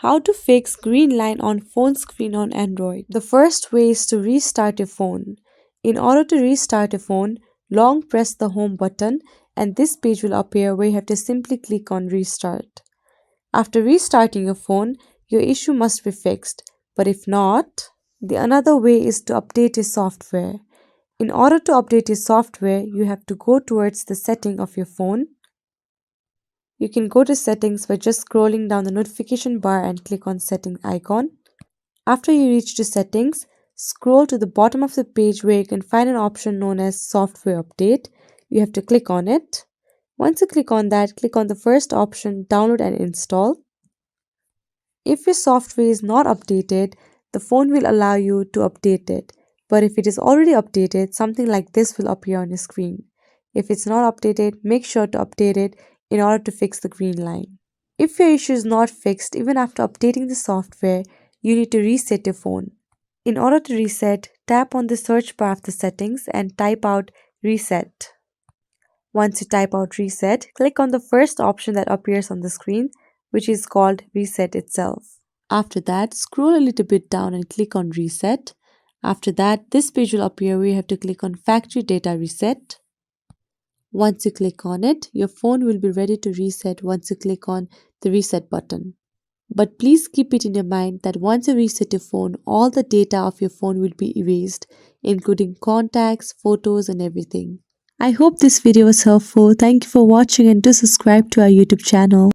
How to fix green line on phone screen on Android. The first way is to restart your phone. In order to restart your phone, long press the home button and this page will appear where you have to simply click on restart. After restarting your phone, your issue must be fixed. But if not, the another way is to update your software. In order to update your software, you have to go towards the setting of your phone. You can go to settings by just scrolling down the notification bar and click on settings icon. After you reach to settings, scroll to the bottom of the page where you can find an option known as software update. You have to click on it. Once you click on that, click on the first option, download and install. If your software is not updated, the phone will allow you to update it. But if it is already updated, something like this will appear on your screen. If it's not updated, make sure to update it in order to fix the green line. If your issue is not fixed even after updating the software, you need to reset your phone. In order to reset, tap on the search bar of the settings and type out reset. Once you type out reset, click on the first option that appears on the screen, which is called reset itself. After that, scroll a little bit down and click on reset. After that, this page will appear where you have to click on factory data reset. Once you click on it, your phone will be ready to reset once you click on the reset button. But please keep it in your mind that once you reset your phone, all the data of your phone will be erased, including contacts, photos, and everything. I hope this video was helpful. Thank you for watching and do subscribe to our YouTube channel.